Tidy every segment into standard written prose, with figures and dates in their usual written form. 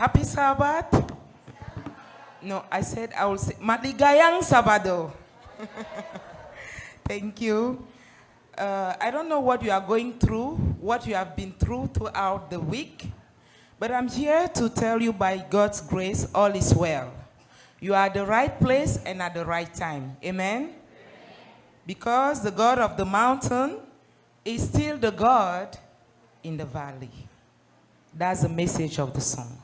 Happy Sabbath? No, I said I will say Maligayang Sabado. Thank you. I don't know what you are going through, what you have been through throughout the week, but I'm here to tell you by God's grace, all is well. You are at the right place and at the right time. Amen? Because the God of the mountain is still the God in the valley. That's the message of the song.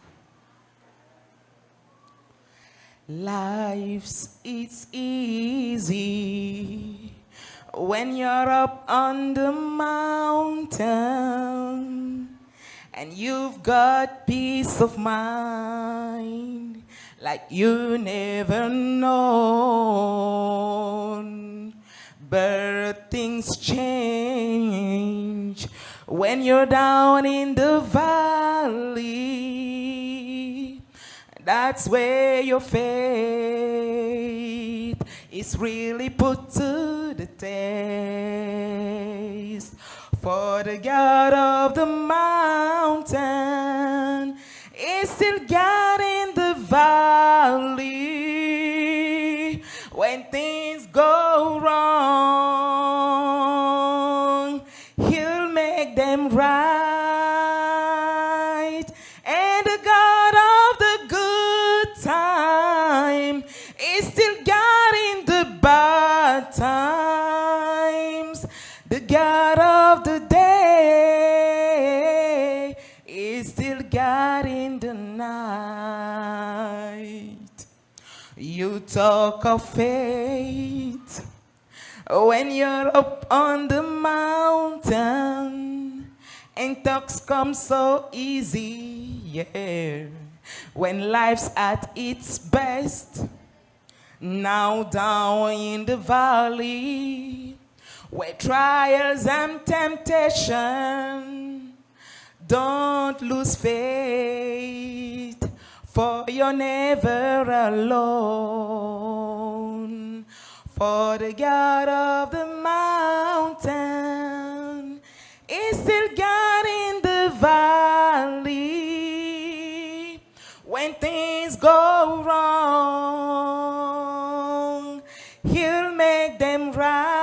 Life's it's easy when you're up on the mountain and you've got peace of mind like you never known. But things change when you're down in the valley. That's where your faith is really put to the test. For the God of the mountain is still God in the valley. When things go wrong, He'll make them right. And the God of the good time is still God in the bad times. The God of the day is still God in the night. You talk of faith when you're up on the mountain and talks come so easy, yeah. When life's at its best, now down in the valley, where trials and temptation, don't lose faith, for you're never alone. For the God of the mountain is still God in the valley. When things go wrong, He'll make them right.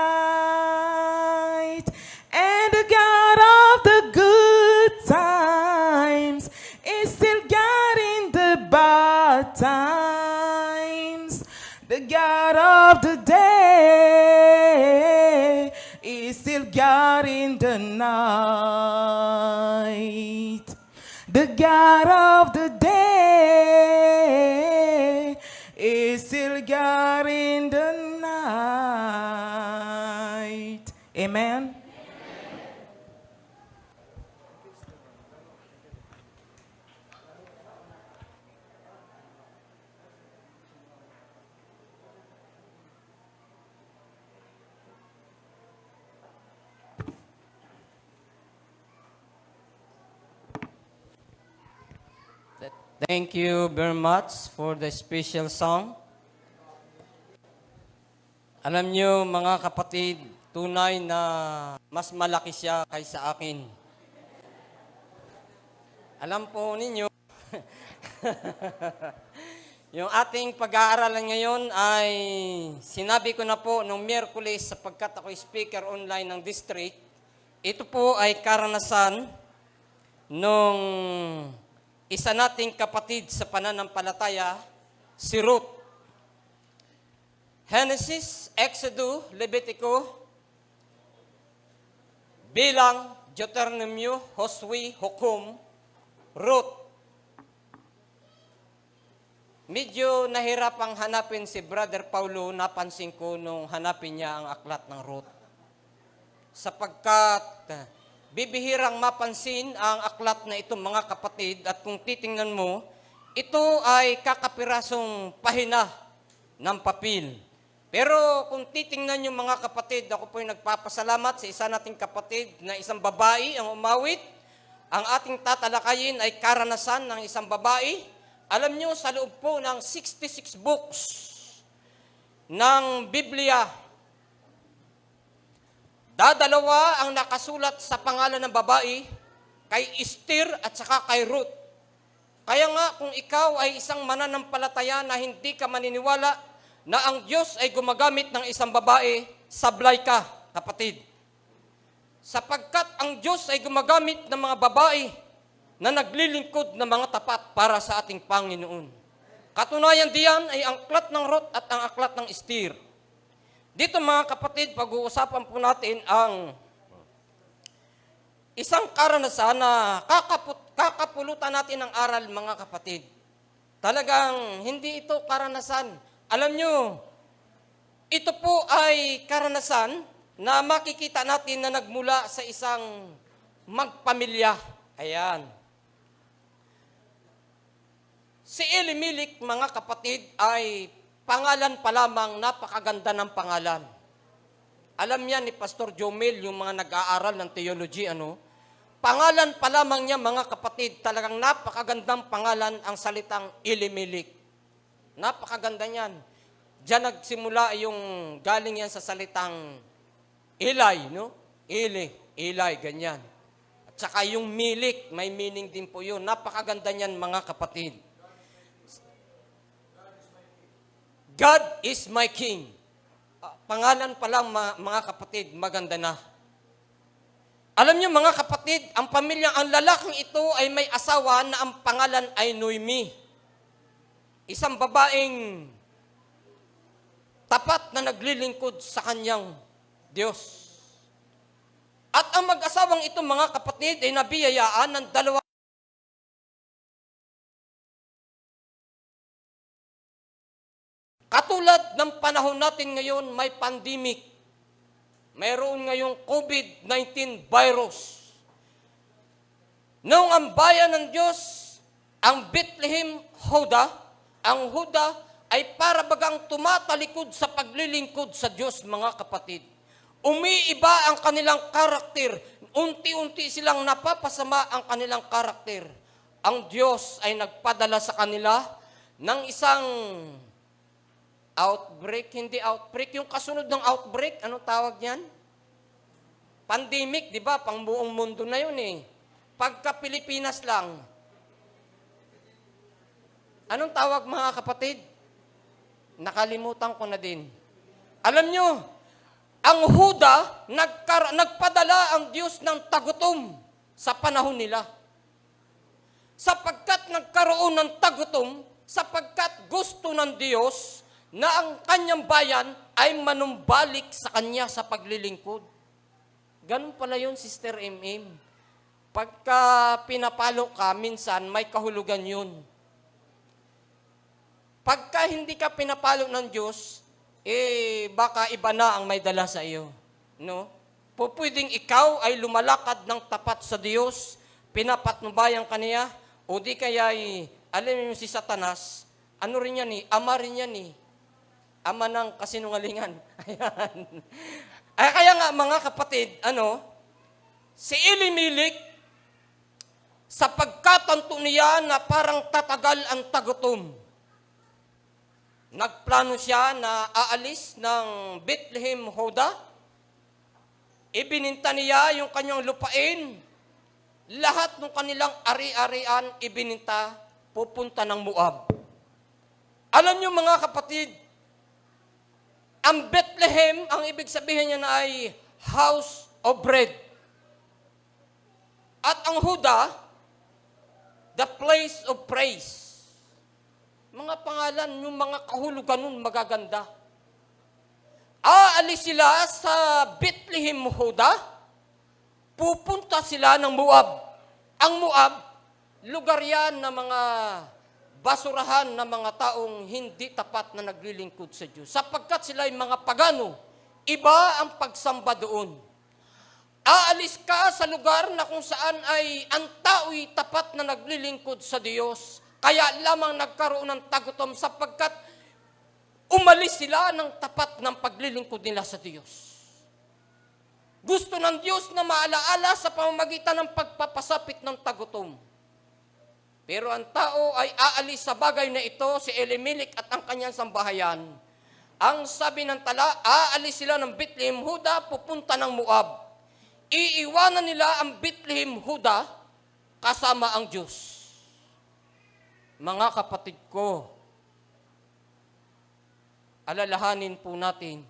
And the God of the good times is still God in the bad times. The God of the day is still God in the night. The God of the day is still God in the night. Amen. Thank you very much for the special song. Alam niyo mga kapatid, tunay na mas malaki siya kaysa akin. Alam po ninyo, yung ating pag-aaralan ngayon ay sinabi ko na po nung Miyerkules sapagkat ako speaker online ng district. Ito po ay karanasan nung isa nating kapatid sa pananampalataya, si Ruth. Genesis, Exodus, Levitico, Bilang, Deuteronomio, Josue, Hukom, Ruth. Medyo nahirapang hanapin si Brother Paulo, napansin ko nung hanapin niya ang aklat ng Ruth. Sapagkat bibihirang mapansin ang aklat na ito mga kapatid at kung titingnan mo, ito ay kakapirasong pahina ng papel. Pero kung titingnan nyo mga kapatid, ako po ay nagpapasalamat sa isa nating kapatid na isang babae ang umawit. Ang ating tatalakayin ay karanasan ng isang babae. Alam nyo, sa loob po ng 66 books ng Biblia, dadalawa ang nakasulat sa pangalan ng babae, kay Esther at saka kay Ruth. Kaya nga kung ikaw ay isang mananampalataya na hindi ka maniniwala na ang Diyos ay gumagamit ng isang babae, sablay ka, kapatid. Sapagkat ang Diyos ay gumagamit ng mga babae na naglilingkod ng mga tapat para sa ating Panginoon. Katunayan diyan ay ang aklat ng Ruth at ang aklat ng Esther. Dito mga kapatid, pag-uusapan po natin ang isang karanasan na kakapulutan natin ng aral mga kapatid. Talagang hindi ito karanasan. Alam nyo, ito po ay karanasan na makikita natin na nagmula sa isang magpamilya. Ayan. Si Elimelech, mga kapatid, ay pangalan pa lamang, napakaganda ng pangalan. Alam niya ni Pastor Jomel, yung mga nag-aaral ng theology, pangalan pa lamang niya, mga kapatid, talagang napakagandang pangalan ang salitang Elimelech. Napakaganda niyan. Diyan nagsimula yung galing yan sa salitang Eli, no? Eli, ganyan. At saka yung milik, may meaning din po yun. Napakaganda niyan, mga kapatid. God is my King. Pangalan pa lang, mga kapatid, maganda na. Alam niyo mga kapatid, ang lalaking ito ay may asawa na ang pangalan ay Noemi. Isang babaeng tapat na naglilingkod sa kanyang Diyos. At ang mag-asawang ito mga kapatid ay nabiyayaan ng dalawa. Katulad ng panahon natin ngayon, may pandemic. Mayroon ngayong COVID-19 virus. Noong ang bayan ng Diyos, ang Bethlehem, ang Huda ay para bagang tumatalikod sa paglilingkod sa Diyos, mga kapatid. Umiiba ang kanilang karakter. Unti-unti silang napapasama ang kanilang karakter. Ang Diyos ay nagpadala sa kanila ng isang outbreak, hindi outbreak. Yung kasunod ng outbreak, anong tawag niyan? Pandemic, di ba? Pang buong mundo na yun eh. Pagka Pilipinas lang. Anong tawag mga kapatid? Nakalimutan ko na din. Alam nyo, ang Huda, nagpadala ang Diyos ng tagutom sa panahon nila. Sapagkat nagkaroon ng tagutom, sapagkat gusto ng Diyos na ang kanyang bayan ay manumbalik sa kanya sa paglilingkod. Ganun pala yun, Sister MM. Pagka pinapalo ka, minsan may kahulugan yun. Pagka hindi ka pinapalo ng Diyos, baka iba na ang may dala sa iyo. No? Pwedeng ikaw ay lumalakad ng tapat sa Diyos, pinapatnubayan ka niya, o di kaya alam mo si Satanas, ano rin yan ama rin yan ama ng kasinungalingan. Ayan. Ay, kaya nga mga kapatid, si Elimelech, sa pagkatanto niya na parang tatagal ang tagutom, nagplano siya na aalis ng Bethlehem, Huda. Ibininta niya yung kanyang lupain. Lahat ng kanilang ari-arian ibininta, pupunta ng Moab. Alam niyo mga kapatid, ang Bethlehem, ang ibig sabihin niya na ay house of bread. At ang Huda, the place of praise. Mga pangalan, yung mga kahulugan nun magaganda. Aalis sila sa Bethlehem, Huda, pupunta sila ng Moab. Ang Moab, lugar yan ng mga basurahan ng mga taong hindi tapat na naglilingkod sa Diyos. Sapagkat sila ay mga pagano, iba ang pagsamba doon. Aalis ka sa lugar na kung saan ay ang tao'y tapat na naglilingkod sa Diyos. Kaya lamang nagkaroon ng tagutom sapagkat umalis sila ng tapat ng paglilingkod nila sa Diyos. Gusto ng Diyos na maalaala sa pamamagitan ng pagpapasapit ng tagutom. Pero ang tao ay aalis sa bagay na ito, si Elimelech at ang kanyang sambahayan. Ang sabi ng tala, aalis sila ng Bethlehem, Huda, pupunta ng Moab. Iiwanan nila ang Bethlehem, Huda, kasama ang Diyos. mga kapatid ko, alalahanin po natin,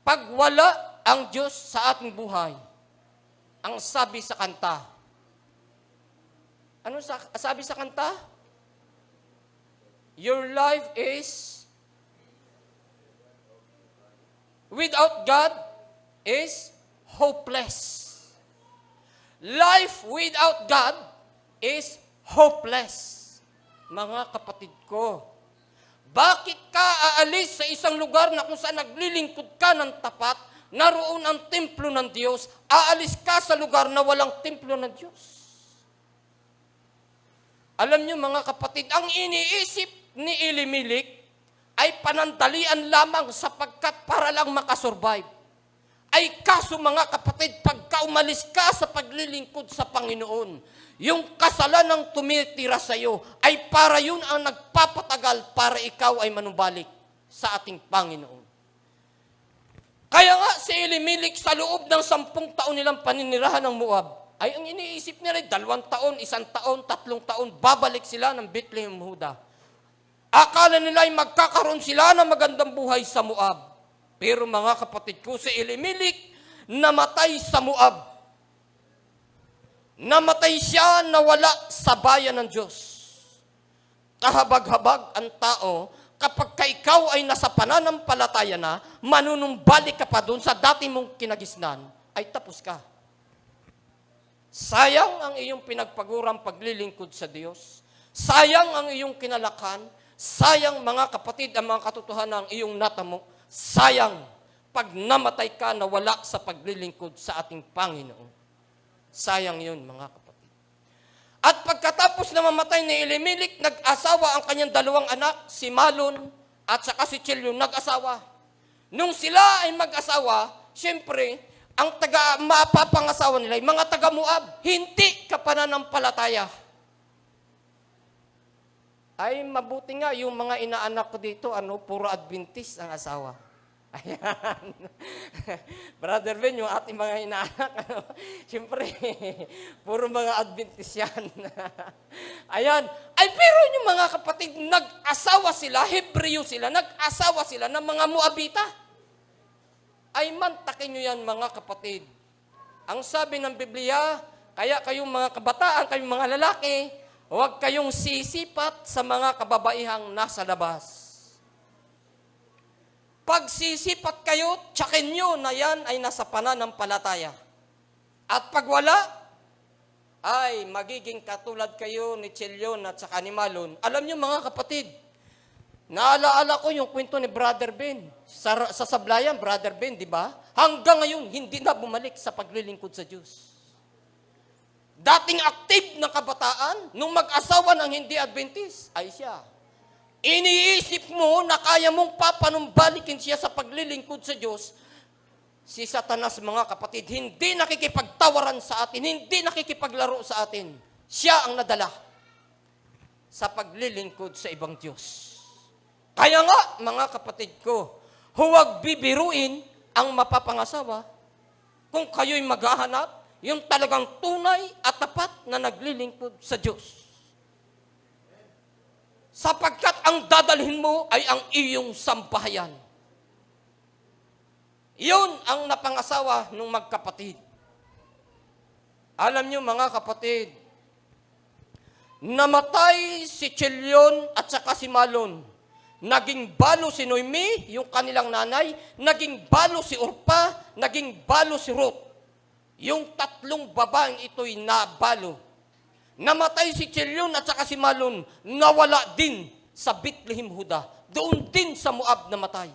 pag wala ang Diyos sa ating buhay, ang sabi sa kanta, ano sabi sa kanta? Your life is, without God, is hopeless. Life without God is hopeless. Mga kapatid ko, bakit ka aalis sa isang lugar na kung saan naglilingkod ka ng tapat, naroon ang templo ng Diyos, aalis ka sa lugar na walang templo ng Diyos? Alam niyo mga kapatid, ang iniisip ni Elimelech ay panandalian lamang sapagkat para lang makasurvive. Ay kaso mga kapatid, pagka umalis ka sa paglilingkod sa Panginoon, yung kasalanang tumitira sa iyo ay para yun ang nagpapatagal para ikaw ay manumbalik sa ating Panginoon. Kaya nga si Elimelech sa loob ng 10 taon nilang paninirahan ng Moab, ay ang iniisip nila 2 taon, 1 taon, 3 taon, babalik sila ng Bethlehem, Huda. Akala nila ay magkakaroon sila ng magandang buhay sa Moab. Pero mga kapatid ko, si Elimelech namatay sa Moab. Namatay siya, nawala sa bayan ng Diyos. Kahabag-habag ang tao, kapag ka ikaw ay nasa pananampalataya na, manunumbalik ka pa doon sa dati mong kinagisnan, ay tapos ka. Sayang ang iyong pinagpagurang paglilingkod sa Diyos. Sayang ang iyong kinalakan. Sayang mga kapatid ang mga katotohanan ang iyong natamo. Sayang pag namatay ka na wala sa paglilingkod sa ating Panginoon. Sayang yun mga kapatid. At pagkatapos na mamatay ni Elimelech, nag-asawa ang kanyang 2 anak, si Malon at saka si Chilion, nag-asawa. Nung sila ay mag-asawa, siyempre, ang mapapangasawa nila ay mga taga-Moab, hindi ka pananampalataya. Ay, mabuti nga yung mga inaanak ko dito, puro Adventist ang asawa. Ayan. Brother Ben, yung ating mga inaanak, siyempre, puro mga Adventist yan. Ayan. Ay, pero yung mga kapatid, nag-asawa sila, Hebreo sila, nag-asawa sila ng mga Moabita. Ay, mantakin nyo yan, mga kapatid. Ang sabi ng Biblia, kaya kayong mga kabataan, kayong mga lalaki, huwag kayong sisipat sa mga kababaihang nasa labas. Pag sisipat kayo, tsakin nyo na yan ay nasa pananampalataya. At pag wala, ay magiging katulad kayo ni Chilion at saka ni Malon. Alam nyo mga kapatid, naalaala ko yung kwento ni Brother Ben. Sa Sablayan, Brother Ben, di ba? Hanggang ngayon, hindi na bumalik sa paglilingkod sa Diyos. Dating active na kabataan, nung mag-asawa ng hindi Adventist, ay siya. Iniisip mo na kaya mong papanumbalikin siya sa paglilingkod sa Diyos, si Satanas mga kapatid, hindi nakikipagtawaran sa atin, hindi nakikipaglaro sa atin. Siya ang nadala sa paglilingkod sa ibang Diyos. Kaya nga, mga kapatid ko, huwag bibiruin ang mapapangasawa kung kayo'y maghahanap yung talagang tunay at tapat na naglilingkod sa Diyos. Sapagkat ang dadalhin mo ay ang iyong sambahayan. Iyon ang napangasawa ng magkapatid. Alam niyo mga kapatid, namatay si Chilion at saka si Malon. Naging balo si Noemi, yung kanilang nanay, naging balo si Orpa, naging balo si Ruth. Yung 3 babaeng ito'y nabalo. Namatay si Chilion at saka si Malon, nawala din sa Bethlehem, Huda. Doon din sa Moab namatay.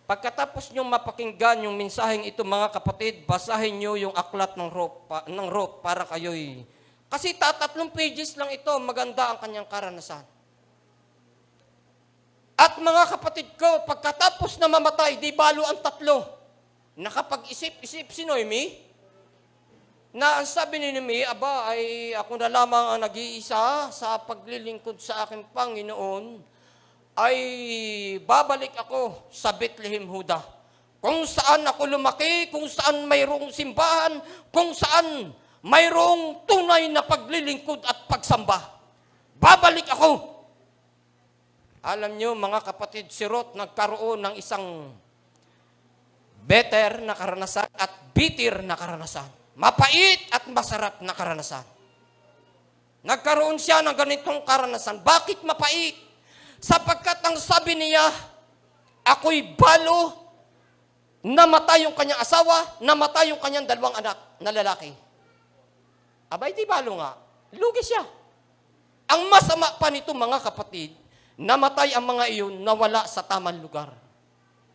Pagkatapos nyo mapakinggan yung mensaheng ito, mga kapatid, basahin nyo yung aklat ng Ruth para kayo'y... Kasi 3 pages lang ito, maganda ang kanyang karanasan. At mga kapatid ko, pagkatapos na mamatay, di balo ang 3. Nakapag-isip-isip si Noemi, na ang sabi ni Noemi, aba, ay ako na lamang ang nag-iisa sa paglilingkod sa aking Panginoon, ay babalik ako sa Bethlehem, Huda. Kung saan ako lumaki, kung saan mayroong simbahan, kung saan mayroong tunay na paglilingkod at pagsamba. Babalik ako. Alam nyo mga kapatid, si Ruth nagkaroon ng isang better na karanasan at bitter na karanasan. Mapait at masarap na karanasan. Nagkaroon siya ng ganitong karanasan. Bakit mapait? Sapagkat ang sabi niya, ako'y balo, namatay yung kanyang asawa, namatay yung kanyang 2 anak na lalaki. Abay, di balo nga. Lugi siya. Ang masama pa nito mga kapatid, namatay ang mga iyon nawala sa tamang lugar.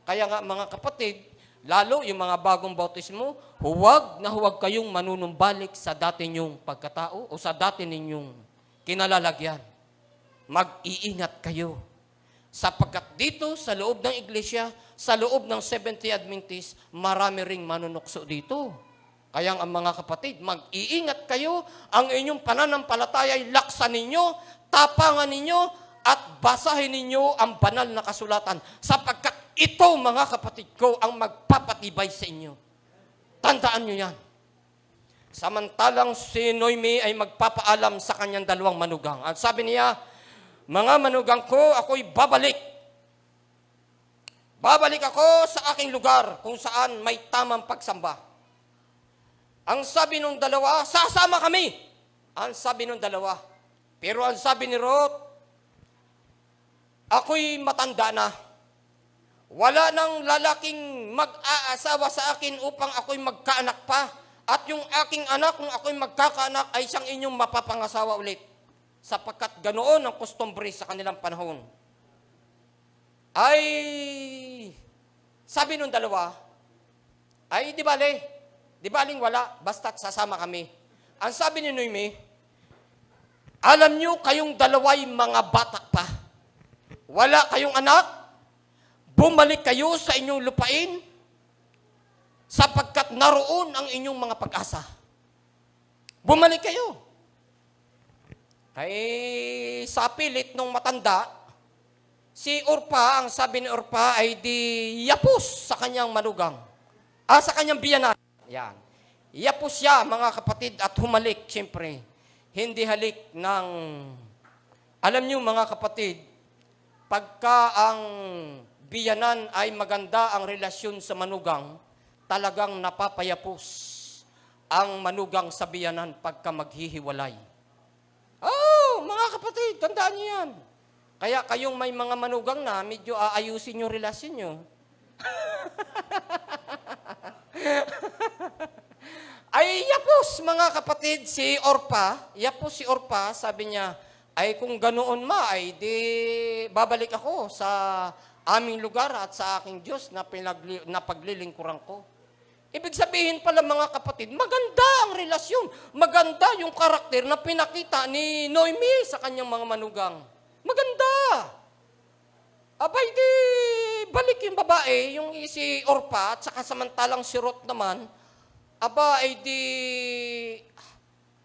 Kaya nga mga kapatid, lalo yung mga bagong bautismo, huwag kayong manunumbalik sa dati ninyong pagkatao o sa dati ninyong kinalalagyan. Mag-iingat kayo. Sapagkat dito sa loob ng iglesia, sa loob ng Seventh-day Adventist, marami ring manunukso dito. Kaya ang mga kapatid, mag-iingat kayo, ang inyong pananampalataya ay laksan ninyo, tapangan ninyo, at basahin ninyo ang banal na kasulatan. Sapagkat ito, mga kapatid ko, ang magpapatibay sa inyo. Tandaan nyo yan. Samantalang si Noemi ay magpapaalam sa kanyang 2 manugang. At sabi niya, mga manugang ko, ako'y babalik. Babalik ako sa aking lugar kung saan may tamang pagsamba. Ang sabi nung 2, sasama kami. Ang sabi nung 2. Pero ang sabi ni Ruth, ako'y matanda na. Wala nang lalaking mag-aasawa sa akin upang ako'y magkaanak pa. At yung aking anak, kung ako'y magkakaanak, ay siyang inyong mapapangasawa ulit. Sapagkat ganoon ang customary sa kanilang panahon. Ay, sabi nung 2, ay di baling wala, basta't sasama kami. Ang sabi ni Noemi, alam nyo kayong 2 mga bata pa. Wala kayong anak, bumalik kayo sa inyong lupain, sapagkat naroon ang inyong mga pag-asa. Bumalik kayo. Kay sa pilit nung matanda, si Orpa, ang sabi ni Orpa ay di yapos sa kanyang manugang. Sa kanyang biyanan. Yan. Yapos siya, mga kapatid, at humalik, siyempre. Hindi halik ng, alam niyo mga kapatid, pagka ang biyanan ay maganda ang relasyon sa manugang, talagang napapayapos ang manugang sa biyanan pagka maghihiwalay. Oh, mga kapatid, tandaan niyo yan. Kaya kayong may mga manugang na, medyo aayusin yung relasyon nyo. Ay yapos mga kapatid si Orpa, sabi niya, ay kung ganoon ay di babalik ako sa aming lugar at sa aking Diyos na paglilingkuran ko. Ibig sabihin pala mga kapatid, maganda ang relasyon, maganda yung karakter na pinakita ni Noemi sa kanyang mga manugang. Maganda. Abay di balik yung babae, yung si Orpa, at saka samantalang si Ruth naman, ay di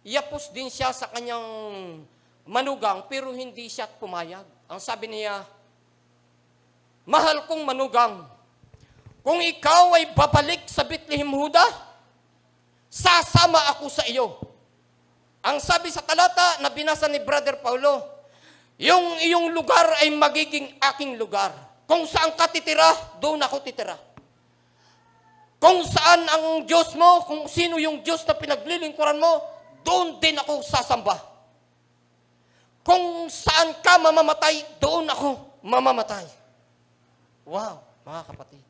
yapos din siya sa kanyang manugang, pero hindi siya pumayag. Ang sabi niya, mahal kong manugang, kung ikaw ay babalik sa Bethlehem, Huda, sasama ako sa iyo. Ang sabi sa talata na binasa ni Brother Paulo, yung iyong lugar ay magiging aking lugar. Kung saan ka titira, doon ako titira. Kung saan ang Diyos mo, kung sino yung Diyos na pinaglilingkuran mo, doon din ako sasamba. Kung saan ka mamamatay, doon ako mamamatay. Wow, mga kapatid.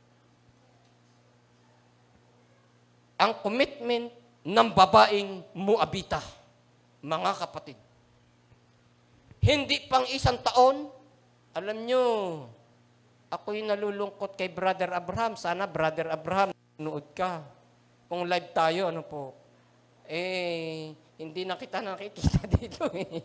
Ang commitment ng babaeng Moabita, mga kapatid. Hindi pang 1 taon, alam nyo, ako'y nalulungkot kay Brother Abraham. Sana Brother Abraham, nood ka. Kung live tayo, ano po? Hindi na kita nakikita dito eh.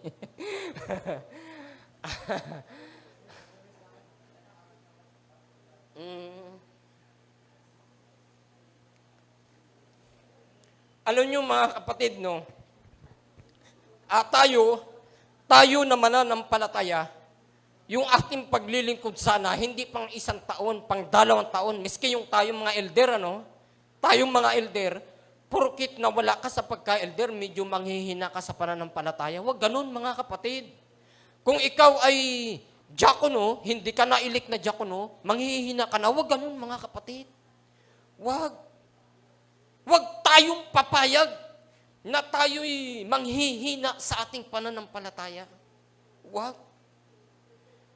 Alam nyo mga kapatid, no? Tayo na mananampalataya, yung ating paglilingkod sana, hindi pang 1 taon, pang 2 taon, miski yung tayong mga elder, tayong mga elder, porkit na wala ka sa pagka-elder, medyo manghihina ka sa pananampalataya. Huwag ganun, mga kapatid. Kung ikaw ay diakono, hindi ka nailik na diakono, manghihina ka na. Huwag ganun, mga kapatid. Huwag. Huwag tayong papayag na tayo'y manghihina sa ating pananampalataya. Huwag.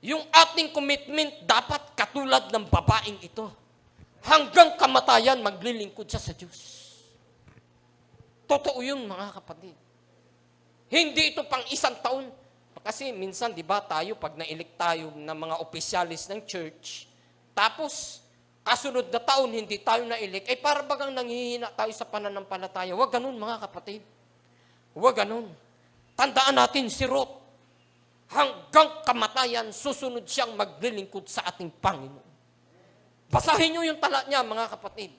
Yung ating commitment dapat katulad ng babaeng ito. Hanggang kamatayan, maglilingkod siya sa Diyos. Totoo yun, mga kapatid. Hindi ito pang isang taon. Kasi minsan, di ba, tayo, pag nailik tayo ng mga opisyalis ng church, tapos, kasunod na taon, hindi tayo nailik, ay para bagang nanghihina tayo sa pananampalataya. Huwag ganun, mga kapatid. Huwag ganun. Tandaan natin si Ruth. Hanggang kamatayan, susunod siyang maglilingkod sa ating Panginoon. Basahin niyo yung tala niya, mga kapatid.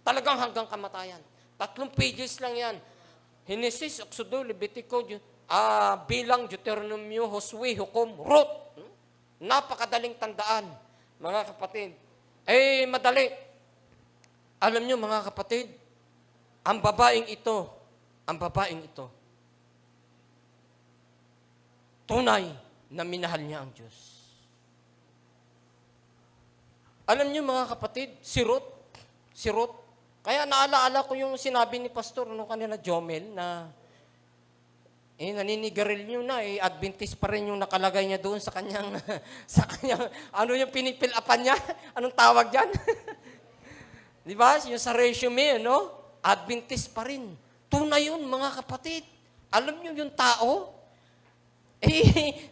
Talagang hanggang kamatayan. 3 pages lang yan. Genesis, Exodo, Levitico, Bilang, Deuteronomio, Josue, Hukom, Ruth. Napakadaling tandaan, mga kapatid. Madali. Alam niyo, mga kapatid, ang babaeng ito, tunay na minahal niya ang Diyos. Alam niyo, mga kapatid, si Ruth, kaya naalaala ko yung sinabi ni Pastor nung kanila, Jomel, na naninigarilyo na, Adventist pa rin yung nakalagay niya doon sa kanyang, ano yung pinipilapan niya? Anong tawag dyan? Di ba? Yung sa resume, no? Adventist pa rin. Tunay yun, mga kapatid. Alam niyo yung tao?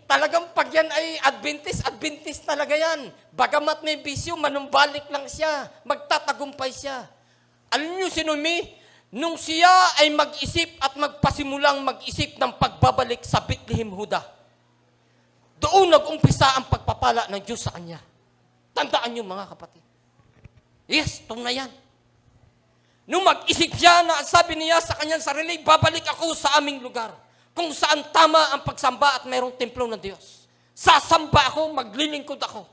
Talagang pag yan ay Adventist talaga yan. Bagamat may bisyo, manumbalik lang siya. Magtatagumpay siya. Alam niyo si Noemi, nung siya ay mag-isip at magpasimulang mag-isip ng pagbabalik sa Bethlehem, Huda, doon nag-umpisa ang pagpapala ng Diyos sa kanya. Tandaan niyo, mga kapatid. Yes, tunay yan. Nung mag-isip siya na sabi niya sa kanyang sarili, babalik ako sa aming lugar, kung saan tama ang pagsamba at mayroong templo ng Diyos. Sasamba ako, maglilingkod ako.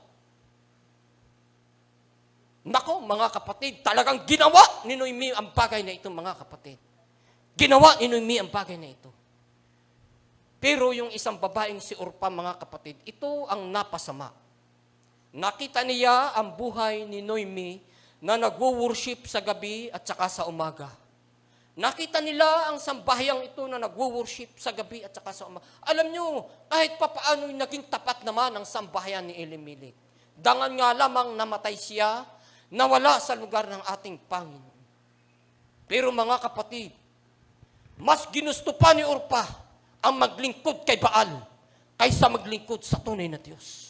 Nako, mga kapatid, talagang ginawa ni Noemi ang bagay na ito, mga kapatid. Ginawa ni Noemi ang bagay na ito. Pero yung isang babaeng si Orpa, mga kapatid, ito ang napasama. Nakita niya ang buhay ni Noemi na nagwo-worship sa gabi at saka sa umaga. Nakita nila ang sambahyang ito na nagwo-worship sa gabi at saka sa umaga. Alam nyo, kahit papaano naging tapat naman ang sambahayan ni Elimelech. Dangan nga lamang namatay siya, nawala sa lugar ng ating Panginoon. Pero mga kapatid, mas ginusto pa ni Orpa ang maglingkod kay Baal kaysa maglingkod sa tunay na Diyos.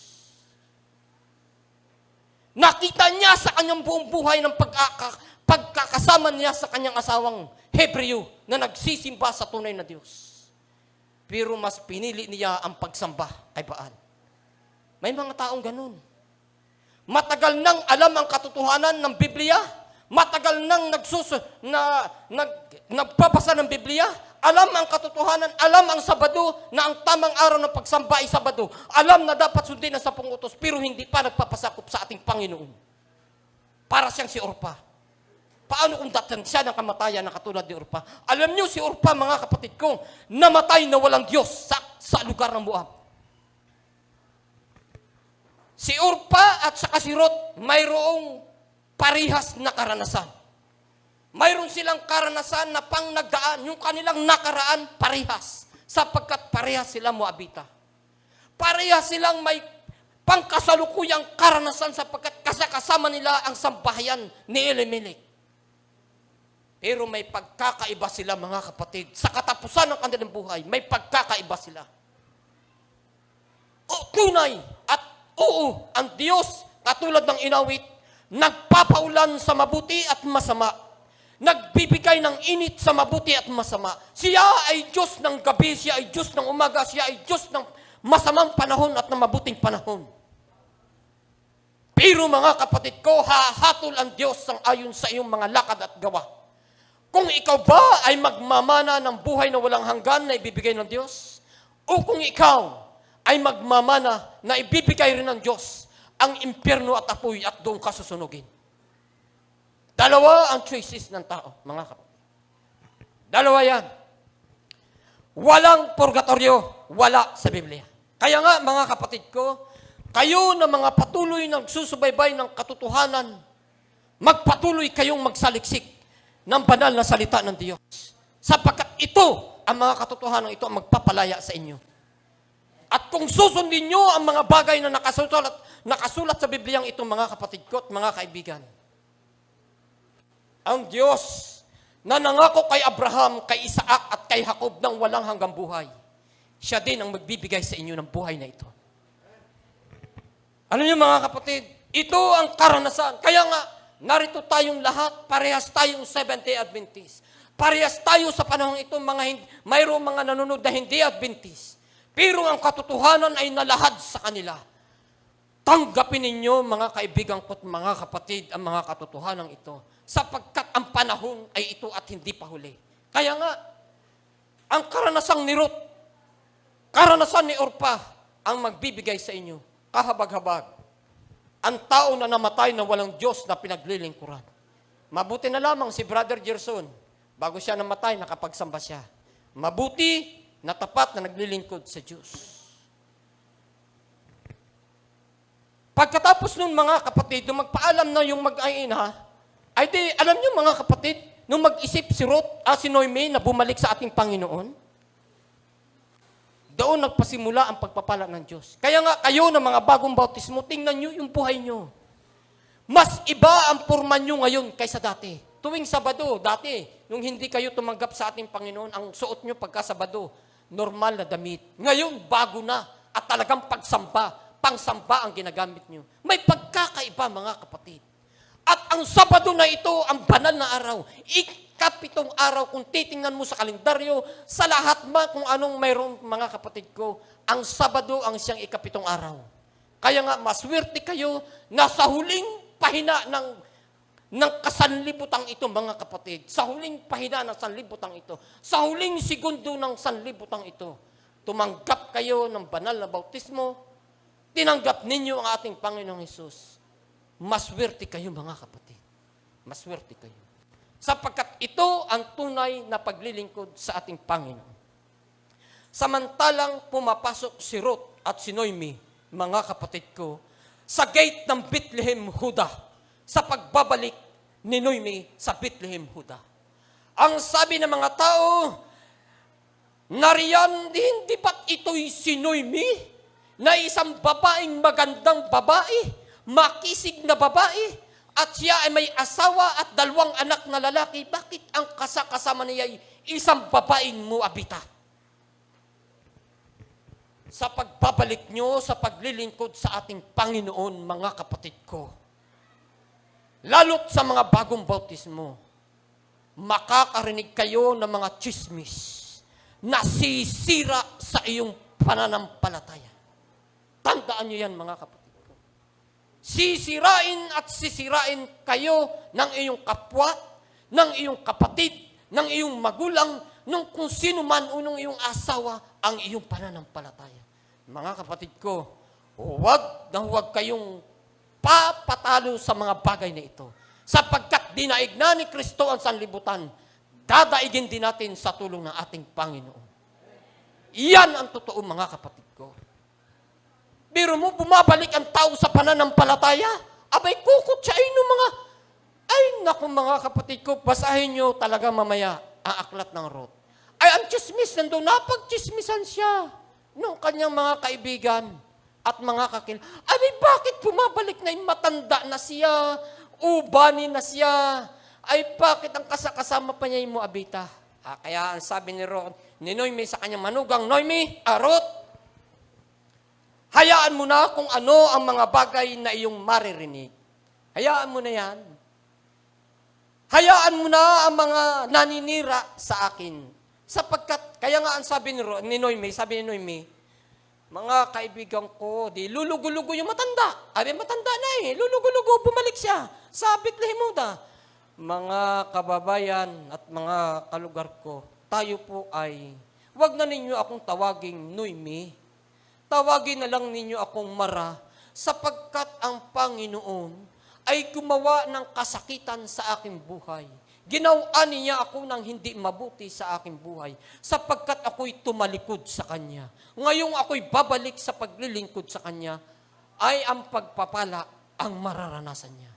Nakita niya sa kanyang buong buhay ng pagkakasama niya sa kanyang asawang Hebreo na nagsisimba sa tunay na Diyos. Pero mas pinili niya ang pagsamba kay Baal. May mga taong ganun. Matagal nang alam ang katotohanan ng Biblia, matagal nang nagpapasa ng Biblia, alam ang katotohanan, alam ang Sabado na ang tamang araw ng pagsamba ay Sabado, alam na dapat sundin ang 10 utos, pero hindi pa nagpapasakop sa ating Panginoon. Para siyang si Orpa. Paano kung datan siya ng kamatayan na katulad ni Orpa? Alam niyo si Orpa, mga kapatid ko, namatay na walang Diyos sa lugar ng Moab. Si Orpa at saka si Ruth, mayroong parihas na karanasan. Mayroon silang karanasan na pang nagdaan, yung kanilang nakaraan, parihas. Sapagkat parihas sila Moabita. Parihas silang may pangkasalukuyang karanasan sapagkat kasama nila ang sambahayan ni Elimelech. Pero may pagkakaiba sila, mga kapatid. Sa katapusan ng kanilang buhay, may pagkakaiba sila. Tunay at oo, ang Diyos, katulad ng inawit, nagpapaulan sa mabuti at masama. Nagbibigay ng init sa mabuti at masama. Siya ay Diyos ng gabi, siya ay Diyos ng umaga, siya ay Diyos ng masamang panahon at ng mabuting panahon. Pero mga kapatid ko, hahatol ang Diyos sang ayon sa iyong mga lakad at gawa. Kung ikaw ba ay magmamana ng buhay na walang hanggan na ibibigay ng Diyos, o kung ikaw ay magmamana na ibibigay rin ng Diyos ang impyerno at apoy at doon ka susunugin. Dalawa ang choices ng tao, mga kapatid. Dalawa yan. Walang purgatorio, wala sa Biblia. Kaya nga, mga kapatid ko, kayo na mga patuloy na nagsusubaybay ng katotohanan, magpatuloy kayong magsaliksik ng banal na salita ng Diyos. Sapagkat ito, ang mga katotohanan ito ang magpapalaya sa inyo. At kung susundin nyo ang mga bagay na nakasulat sa Bibliang ito, mga kapatid ko at mga kaibigan, ang Diyos na nangako kay Abraham, kay Isaac at kay Jacob ng walang hanggang buhay, siya din ang magbibigay sa inyo ng buhay na ito. Alam niyo mga kapatid, ito ang karanasan. Kaya nga, narito tayong lahat, parehas tayong Seventh-day Adventist. Parehas tayo sa panahon ito, mayroong mga nanonood na hindi Adventist. Pero ang katotohanan ay nalahad sa kanila. Tanggapin ninyo, mga kaibigan ko at mga kapatid, ang mga katotohanan ito. Sapagkat ang panahon ay ito at hindi pa huli. Kaya nga, ang karanasang ni Ruth, karanasan ni Orpa, ang magbibigay sa inyo, kahabag-habag. Ang tao na namatay na walang Diyos na pinaglilingkuran. Mabuti na lamang si Brother Gerson, bago siya namatay, nakapagsamba siya. Mabuti na tapat na naglilingkod sa Diyos. Pagkatapos nun mga kapatid, nung magpaalam na yung mag-aina, ay di, alam nyo mga kapatid, nung mag-isip si Ruth, si Noemi na bumalik sa ating Panginoon, doon nagpasimula ang pagpapala ng Diyos. Kaya nga kayo na mga bagong bautismo, tingnan nyo yung buhay nyo. Mas iba ang forma nyo ngayon kaysa dati. Tuwing Sabado, dati, nung hindi kayo tumanggap sa ating Panginoon, ang suot nyo pagka Sabado, normal na damit. Ngayon, bago na at talagang pangsamba ang ginagamit nyo. May pagkakaiba mga kapatid. At ang Sabado na ito, ang banal na araw, ikapitong araw, kung titingnan mo sa kalendaryo, sa lahat kung anong mayroong mga kapatid ko, ang Sabado ang siyang ikapitong araw. Kaya nga, maswerte kayo na sa huling pahina ng kasanlibutang ito, mga kapatid. Sa huling pahina ng sanlibutang ito. Sa huling segundo ng sanlibutang ito. Tumanggap kayo ng banal na bautismo. Tinanggap ninyo ang ating Panginoong Hesus. Maswerte kayo, mga kapatid. Maswerte kayo. Sapagkat ito ang tunay na paglilingkod sa ating Panginoon. Samantalang pumapasok si Ruth at si Noemi, mga kapatid ko, sa gate ng Bethlehem, Huda, sa pagbabalik ni Noemi sa Bethlehem, Huda. Ang sabi ng mga tao, nariyan, hindi ba't ito'y si Noemi na isang babaeng magandang babae, makisig na babae, at siya ay may asawa at 2 anak na lalaki, bakit ang kasama niya ay isang babaeng Moabita? Sa pagbabalik nyo, sa paglilingkod sa ating Panginoon, mga kapatid ko, lalo't sa mga bagong bautismo, makakarinig kayo ng mga chismis na sisira sa iyong pananampalataya. Tandaan nyo yan, mga kapatid ko. Sisirain kayo ng iyong kapwa, ng iyong kapatid, ng iyong magulang, ng kung sino man o ng iyong asawa, ang iyong pananampalataya. Mga kapatid ko, huwag kayong papatalo sa mga bagay na ito. Sapagkat dinaig na ni Kristo ang sanlibutan, dadaigin din natin sa tulong ng ating Panginoon. Iyan ang totoo, mga kapatid ko. Biro mo, bumabalik ang tao sa pananampalataya, abay kukutsain ng mga, ay naku mga kapatid ko, basahin nyo talaga mamaya ang aklat ng Ruth. Ay ang chismis nandun, napag-chismisan siya ng kanyang mga kaibigan at mga kakil. Ay, bakit bumabalik na yung matanda na siya, ubani na siya, ay bakit ang kasama pa niya yung Moabita? Kaya ang sabi ni Noemi sa kanyang manugang, Noemi, Ruth, hayaan mo na kung ano ang mga bagay na iyong maririnig. Hayaan mo na yan. Hayaan mo na ang mga naninira sa akin. Sapagkat, kaya nga ang sabi ni Noemi, mga kaibigan ko, di lulugo-lugo yung matanda. Abi, matanda na lulugo-lugo, bumalik siya sa Bethlehem, Huda. Mga kababayan at mga kalugar ko, tayo po ay, wag na ninyo akong tawaging Noemi. Tawagin na lang ninyo akong Mara, sapagkat ang Panginoon ay gumawa ng kasakitan sa aking buhay. Ginawa niya ako ng hindi mabuti sa aking buhay, sapagkat ako'y tumalikod sa Kanya. Ngayong ako'y babalik sa paglilingkod sa Kanya, ay ang pagpapala ang mararanasan niya.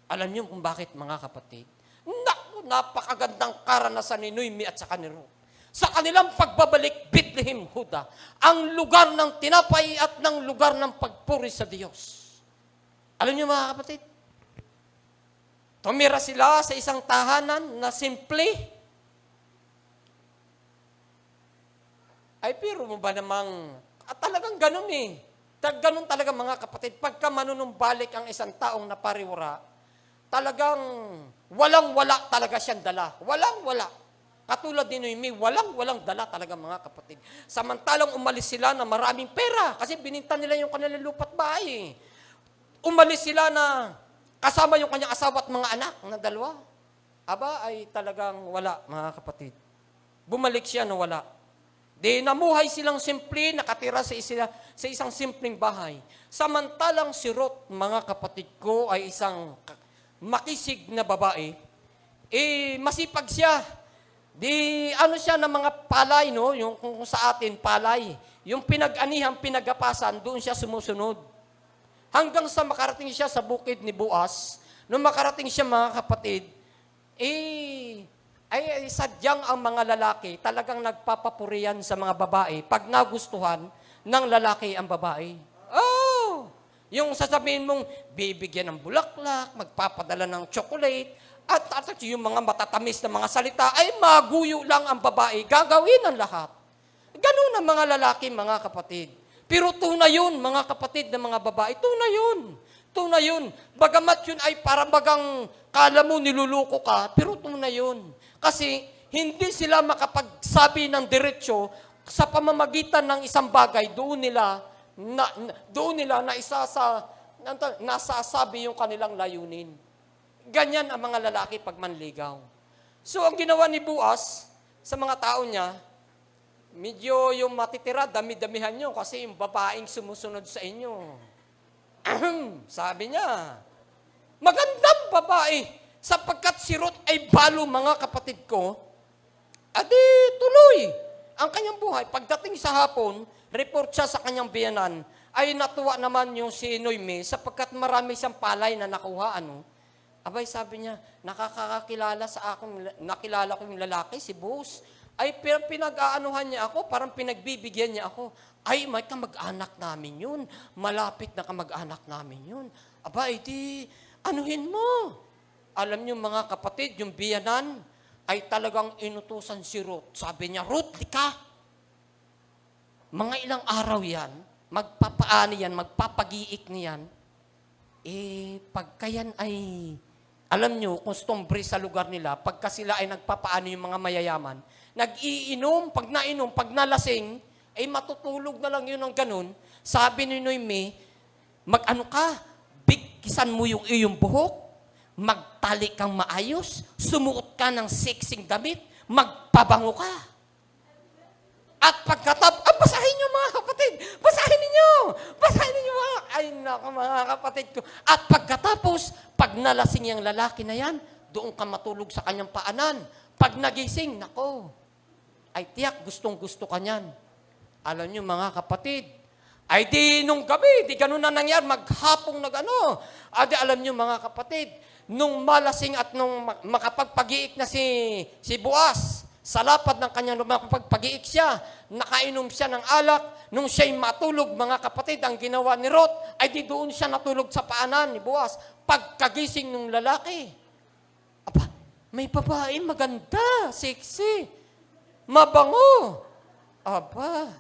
Alam niyo kung bakit, mga kapatid? Naku, napakagandang karanasan ni Noemi at saka ni Ruth. Sa kanilang pagbabalik, Bethlehem, Huda, ang lugar ng tinapay at ng lugar ng pagpuri sa Diyos. Alam niyo, mga kapatid, tumira sila sa isang tahanan na simple. Ay, pero mo ba namang, talagang ganun eh. Ganun talaga, mga kapatid. Pagka manunumbalik ang isang taong napariwara, talagang walang-wala talaga siyang dala. Walang-wala. Katulad ni Noemi, walang-walang dala talaga, mga kapatid. Samantalang umalis sila na maraming pera kasi bininta nila yung kanilang lupa't bahay. Umalis sila na kasama yung kanyang asawa at mga anak na dalawa. Aba, ay talagang wala, mga kapatid. Bumalik siya na wala. Di namuhay silang simple, nakatira sa isang simpleng bahay. Samantalang si Ruth, mga kapatid ko, ay isang makisig na babae. Masipag siya. Di ano siya ng mga palay, no? Yung kung sa atin, palay. Yung pinag-anihan, pinagapasan, doon siya sumusunod. Hanggang sa makarating siya sa bukid ni Boaz, nung makarating siya, mga kapatid, ay sadyang ang mga lalaki talagang nagpapapurian sa mga babae pag nagustuhan ng lalaki ang babae. Oh! Yung sasabihin mong bibigyan ng bulaklak, magpapadala ng chocolate, at yung mga matatamis na mga salita, ay maguyo lang ang babae, gagawin ang lahat. Ganun ang mga lalaki, mga kapatid. Pero tunay yun, mga kapatid ng mga babae, tunay yun. Tunay yun. Bagamat yun ay parang bagang kala mo niluluko ka, pero tunay yun. Kasi hindi sila makapagsabi ng diretsyo sa pamamagitan ng isang bagay, doon nila nasasabi yung kanilang layunin. Ganyan ang mga lalaki pag manligaw. So ang ginawa ni Boaz sa mga tao niya, medyo yung matitira, dami-damihan nyo kasi yung babaeng sumusunod sa inyo. Sabi niya, magandang babae, sapagkat si Ruth ay balo, mga kapatid ko, adi tuloy ang kanyang buhay. Pagdating sa hapon, report siya sa kanyang biyanan, ay natuwa naman yung si Noemi, sapagkat marami siyang palay na nakuha, Abay, sabi niya, nakilala ko yung lalaki, si Boaz. Ay pinag-aanuhan niya ako, parang pinagbibigyan niya ako. Ay, may kamag-anak namin yun. Malapit na kamag-anak namin yun. Aba, edi, anuhin mo. Alam niyo, mga kapatid, yung biyanan ay talagang inutusan si Ruth. Sabi niya, Ruth, lika. Mga ilang araw yan, magpapaani yan, magpapagiik niyan. Pagka yan ay, alam niyo, customary sa lugar nila, pagka sila ay nagpapaano yung mga mayayaman, nag-iinom, pag nalasing, ay matutulog na lang yun ng ganun. Sabi ni Noemi, mag-ano ka, bigkisan mo yung iyong buhok, magtali kang maayos, sumuot ka ng sexing damit, magpabango ka. At basahin niyo, mga kapatid, basahin ninyo mga, ay naku, mga kapatid ko. At pagkatapos, pag nalasing yung lalaki na yan, doon ka matulog sa kanyang paanan. Pag nagising, nako, ay tiyak, gustong-gusto ka niyan. Alam niyo, mga kapatid, ay di nung gabi, di ganun na nangyari, maghapong Adi alam niyo, mga kapatid, nung malasing at nung makapagpagiik na si Boaz, sa lapad ng kanyang makapagpagiik siya, nakainom siya ng alak, nung siya'y matulog, mga kapatid, ang ginawa ni Ruth, ay di doon siya natulog sa paanan ni Boaz. Pagkagising ng lalaki, aba, may babae maganda, sexy, mabango. Aba,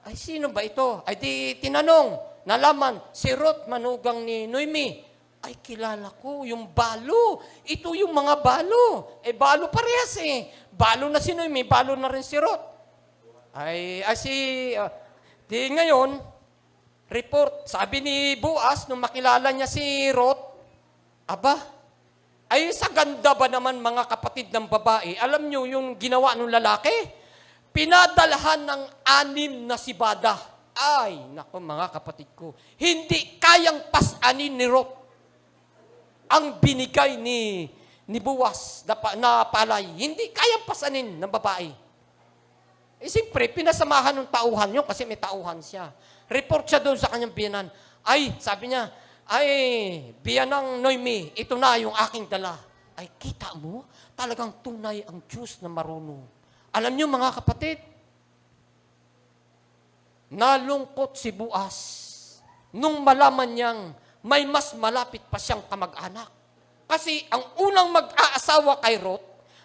ay sino ba ito? Ay di tinanong, nalaman, si Ruth, manugang ni Noemi. Ay kilala ko, yung balo. Ito yung mga balo. Balo parehas Balo na si Noemi, balo na rin si Ruth. Di ngayon, report, sabi ni Boaz, nung makilala niya si Ruth, aba, ay sa ganda ba naman, mga kapatid ng babae, alam niyo yung ginawa ng lalaki? Pinadalhan ng 6 na sibada. Ay, naku, mga kapatid ko, hindi kayang pasanin ni Ruth ang binigay ni ni Boaz na palay, hindi kayang pasanin ng babae. Eh, siyempre, pinasamahan ng tauhan yun kasi may tauhan siya. Report siya doon sa kanyang biyanan. Ay, sabi niya, ay, biyanang Noemi, ito na yung aking dala. Ay, kita mo, talagang tunay ang Diyos na marunong. Alam niyo mga kapatid, nalungkot si Boaz nung malaman niyang may mas malapit pa siyang kamag-anak. Kasi ang unang mag-aasawa kay Ruth,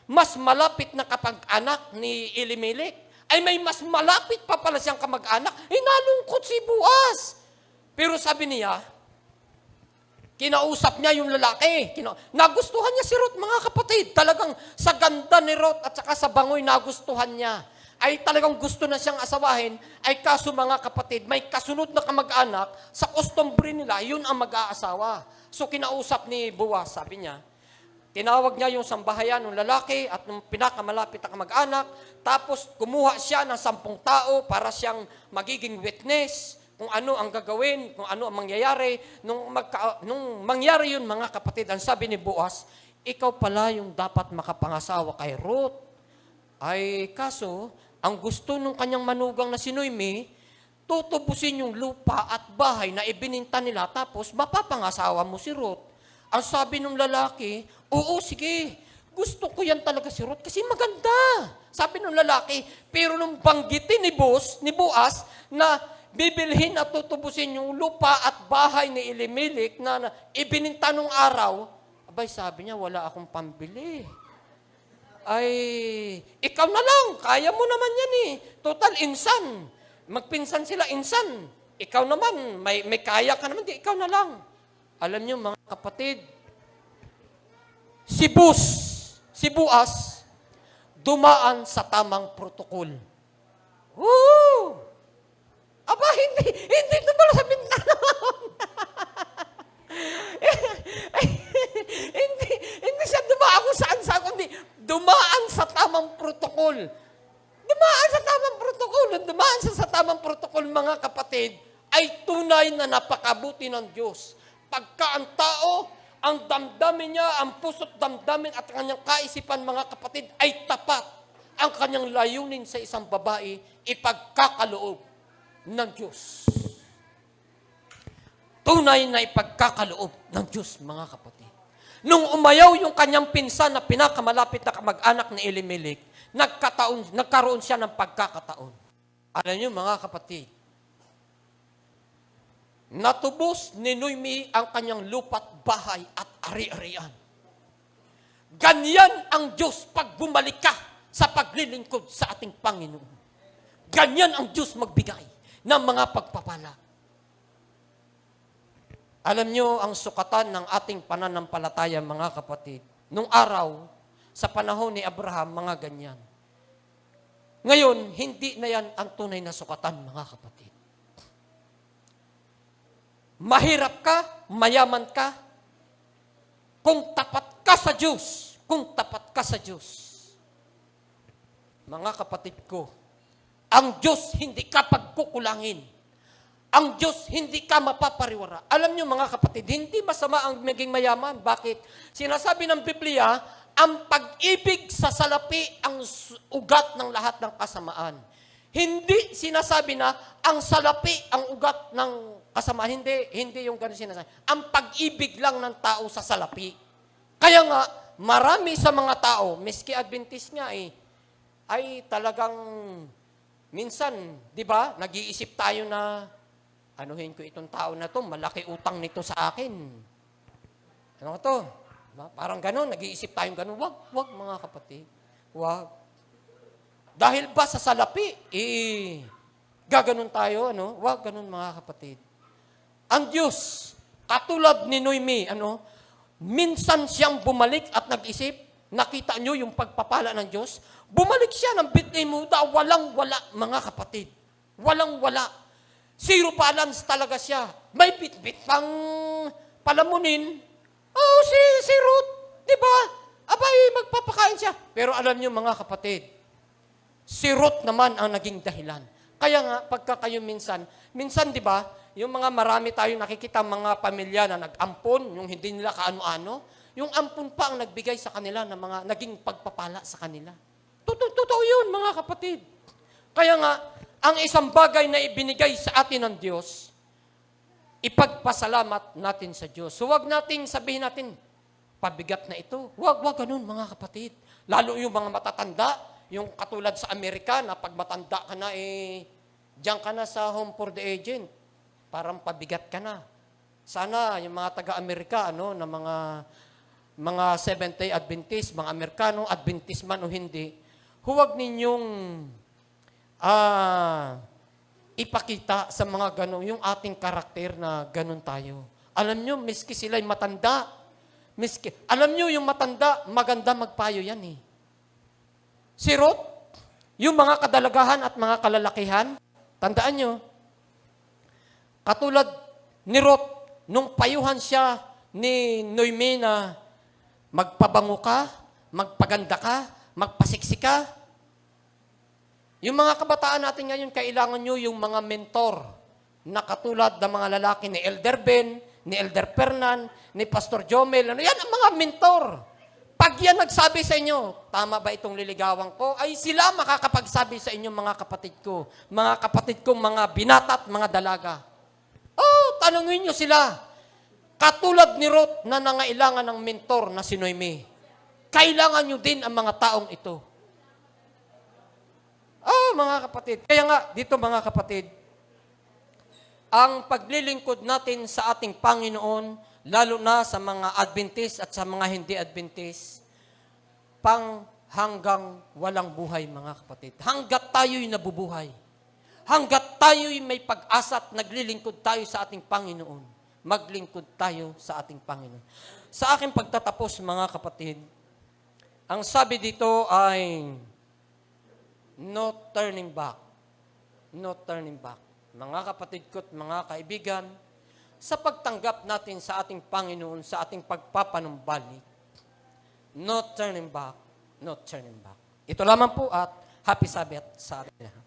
mas malapit na kapag-anak ni Elimelech, ay may mas malapit pa pala siyang kamag-anak, nalungkot si Boaz. Pero sabi niya, kinausap niya yung lalaki. Nagustuhan niya si Ruth, mga kapatid. Talagang sa ganda ni Ruth at saka sa bangoy, nagustuhan niya. Ay talagang gusto na siyang asawahin, ay kaso mga kapatid, may kasunod na kamag-anak, sa customary nila, yun ang mag-aasawa. So kinausap ni Boaz, sabi niya, tinawag niya yung sambahayan ng lalaki at ng pinakamalapit na kamag-anak, tapos kumuha siya ng 10 tao para siyang magiging witness, kung ano ang gagawin, kung ano ang mangyayari. Nung mangyari yun, mga kapatid, ang sabi ni Boaz, ikaw pala yung dapat makapangasawa kay Ruth. Ay, kaso, ang gusto nung kanyang manugang na si Noemi, tutubusin yung lupa at bahay na ibininta nila, tapos mapapangasawa mo si Ruth. Ang sabi ng lalaki, oo, sige, gusto ko yan talaga si Ruth kasi maganda. Sabi ng lalaki, pero nung banggitin ni Boaz, na bibilhin at tutubusin yung lupa at bahay ni Elimelech na ibininta nung araw, abay sabi niya, wala akong pambili. Ay, ikaw na lang, kaya mo naman yan eh. Total, insan. Magpinsan sila, insan. Ikaw naman, may kaya ka naman, di ikaw na lang. Alam niyo mga kapatid, si Boaz, dumaan sa tamang protokol. Woo! Aba, hindi dumala sa bintana. hindi siya dumaan kung saan, kundi dumaan sa tamang protokol. Dumaan sa tamang protokol. Dumaan siya sa tamang protokol, mga kapatid, ay tunay na napakabuti ng Diyos. Pagka ang tao, ang damdamin niya, ang puso't damdamin at kanyang kaisipan, mga kapatid, ay tapat. Ang kanyang layunin sa isang babae, ipagkakaloob ng Diyos. Tunay na ipagkakaloob ng Diyos, mga kapatid. Nung umayaw yung kanyang pinsan na pinakamalapit na kamag-anak ni Elimelech, nagkaroon siya ng pagkakataon. Alam niyo, mga kapatid, natubos ni Noemi ang kanyang lupa't bahay at ari-arian. Ganyan ang Diyos pag bumalik ka sa paglilingkod sa ating Panginoon. Ganyan ang Diyos magbigay ng mga pagpapala. Alam nyo, ang sukatan ng ating pananampalataya, mga kapatid, nung araw, sa panahon ni Abraham, mga ganyan. Ngayon, hindi na yan ang tunay na sukatan, mga kapatid. Mahirap ka, mayaman ka, kung tapat ka sa Diyos, kung tapat ka sa Diyos. Mga kapatid ko, ang Diyos hindi ka pagkukulangin. Ang Diyos hindi ka mapapariwara. Alam niyo mga kapatid, hindi masama ang maging mayaman. Bakit? Sinasabi ng Biblia, ang pag-ibig sa salapi ang ugat ng lahat ng kasamaan. Hindi sinasabi na ang salapi ang ugat ng kasamaan. Hindi yung gano'n sinasabi. Ang pag-ibig lang ng tao sa salapi. Kaya nga, marami sa mga tao, miski Adventist nga ay talagang minsan, di ba, nag-iisip tayo na anuhin ko itong tao na to, malaki utang nito sa akin. Ano to? Parang gano'n, nag-iisip tayong gano'n. Wag mga kapatid. Wag. Dahil ba sa salapi, gaganon tayo, ano? Wag ganon mga kapatid. Ang Diyos, katulad ni Noemi, minsan siyang bumalik at nag-isip, nakita nyo yung pagpapala ng Diyos, bumalik siya ng Beth-Muda, walang-wala, mga kapatid. Walang-wala. Zero balance talaga siya. May bit-bit pang palamunin. Oh, si Ruth, di ba? Abay, magpapakain siya. Pero alam niyo mga kapatid, si Ruth naman ang naging dahilan. Kaya nga, pagka kayo minsan, di ba, yung mga marami tayong nakikita mga pamilya na nag-ampon, yung hindi nila kaano-ano, Yung ampun pa ang nagbigay sa kanila ng mga naging pagpapala sa kanila. Totoo yun, mga kapatid. Kaya nga, ang isang bagay na ibinigay sa atin ng Diyos, ipagpasalamat natin sa Diyos. So wag nating sabihin natin, pabigat na ito. Wag ganun, mga kapatid. Lalo yung mga matatanda, yung katulad sa Amerika, na pag matanda ka na, diyan ka na sa home for the agent. Parang pabigat ka na. Sana yung mga taga-Amerika, na mga Seventh-day Adventist, mga Amerikano, Adventist man o hindi, huwag ninyong ipakita sa mga ganun, yung ating karakter na ganun tayo. Alam nyo, miski sila'y matanda, alam nyo yung matanda, maganda magpayo yan eh. Si Ruth, yung mga kadalagahan at mga kalalakihan, tandaan nyo, katulad ni Ruth, nung payuhan siya ni Noemi na magpabango ka, magpaganda ka, magpasiksik ka. Yung mga kabataan natin ngayon, kailangan nyo yung mga mentor na katulad ng mga lalaki ni Elder Ben, ni Elder Fernan, ni Pastor Jomel. Yan ang mga mentor. Pag yan nagsabi sa inyo, tama ba itong liligawan ko? Ay sila makakapagsabi sa inyo, mga kapatid ko. Mga kapatid kong mga binata at mga dalaga. Tanungin nyo sila. Katulad ni Ruth na nangailangan ng mentor na si Noemi. Kailangan nyo din ang mga taong ito. Mga kapatid. Kaya nga, dito mga kapatid, ang paglilingkod natin sa ating Panginoon, lalo na sa mga Adventist at sa mga hindi Adventist, hanggang walang buhay, mga kapatid. Hanggat tayo'y nabubuhay. Hanggat tayo'y may pag-asa at naglilingkod tayo sa ating Panginoon. Maglingkod tayo sa ating Panginoon. Sa aking pagtatapos, mga kapatid, ang sabi dito ay, no turning back. No turning back. Mga kapatid ko at mga kaibigan, sa pagtanggap natin sa ating Panginoon, sa ating pagpapanumbalik, no turning back, no turning back. Ito lamang po at happy Sabbath sa ating lahat.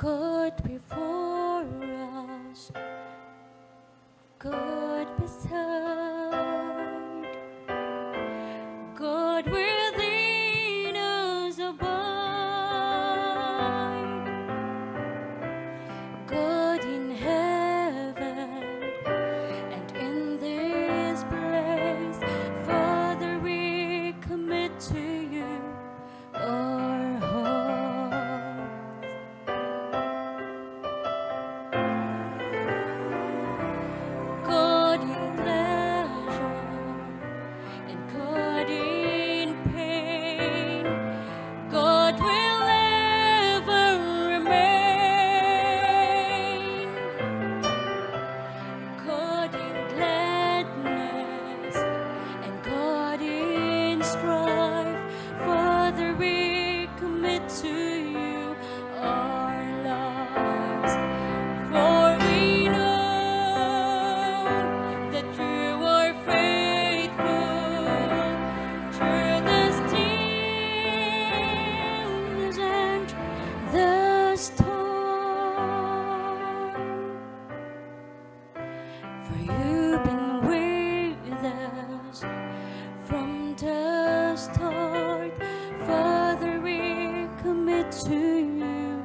God before us, God beside, God within us abide, God in heaven and in this place, Father, we commit to you our hearts. God in pleasure and God in pain, God will ever remain. God in gladness and God in strife, Father, we commit to you our lives. For we know that you are faithful through the stillness and the storm. For you've been with us from the start. Father, we commit to you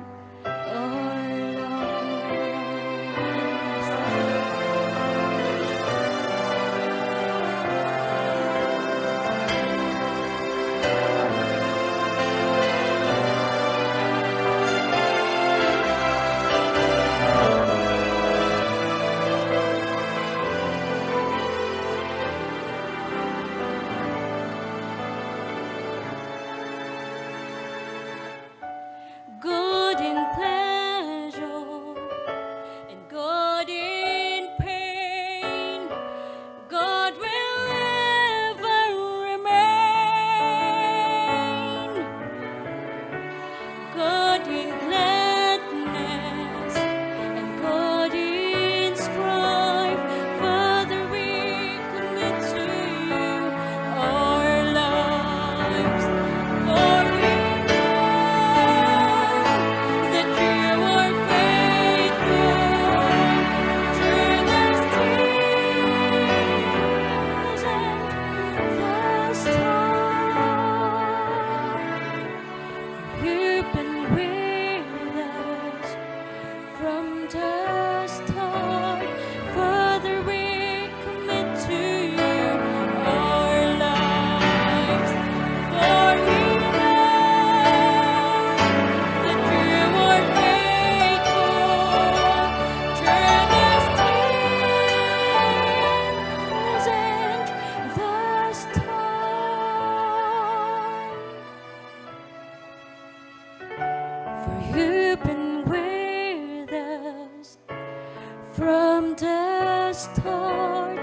start.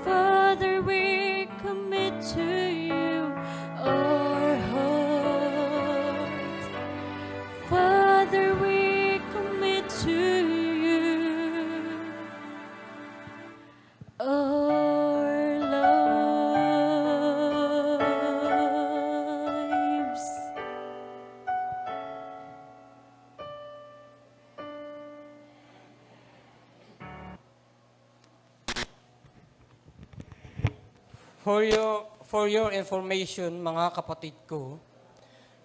Father, we commit to you our heart. Father, we commit to you our lives. For your information, mga kapatid ko,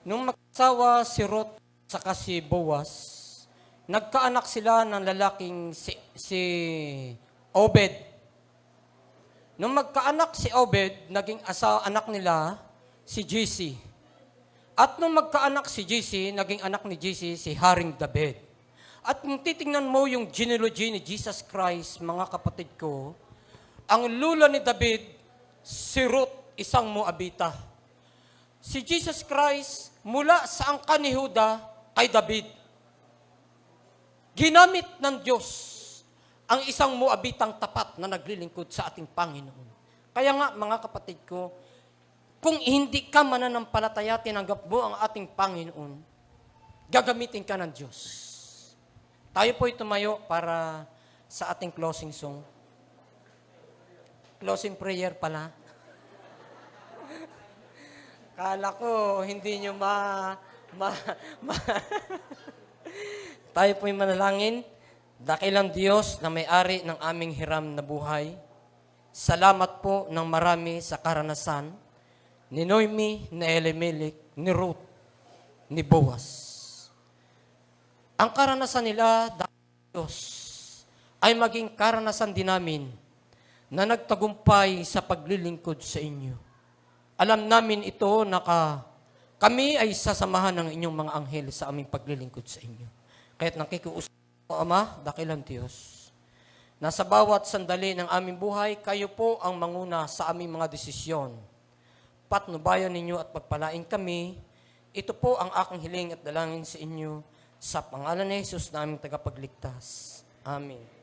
nung magkasawa si Ruth saka si Boaz, nagkaanak sila ng lalaking si Obed. Nung magkaanak si Obed, naging anak nila si Jesse. At nung magkaanak si Jesse, naging anak ni Jesse si Haring David. At kung titingnan mo yung genealogy ni Jesus Christ, mga kapatid ko, ang lula ni David, si Ruth, isang Moabita. Si Jesus Christ, mula sa angkan ni Juda kay David. Ginamit ng Diyos ang isang Moabitang tapat na naglilingkod sa ating Panginoon. Kaya nga, mga kapatid ko, kung hindi ka mananampalataya, tinanggap mo ang ating Panginoon, gagamitin ka ng Diyos. Tayo po'y tumayo para sa ating closing song. Closing prayer pala. Kala ko, hindi nyo Tayo po'y manalangin. Dakilang Diyos na may-ari ng aming hiram na buhay, salamat po ng marami sa karanasan ni Noemi, ni Elimelech, ni Ruth, ni Boaz. Ang karanasan nila, dakilang Diyos, ay maging karanasan din namin na nagtagumpay sa paglilingkod sa inyo. Alam namin ito na kami ay sasamahan ng inyong mga anghel sa aming paglilingkod sa inyo. Kaya't nakikiusap po, Ama, dakilang Diyos, na sa bawat sandali ng aming buhay, kayo po ang manguna sa aming mga desisyon. Patnubayan ninyo at pagpalain kami. Ito po ang aking hiling at dalangin sa inyo sa pangalan ni Jesus na aming tagapagligtas. Amen.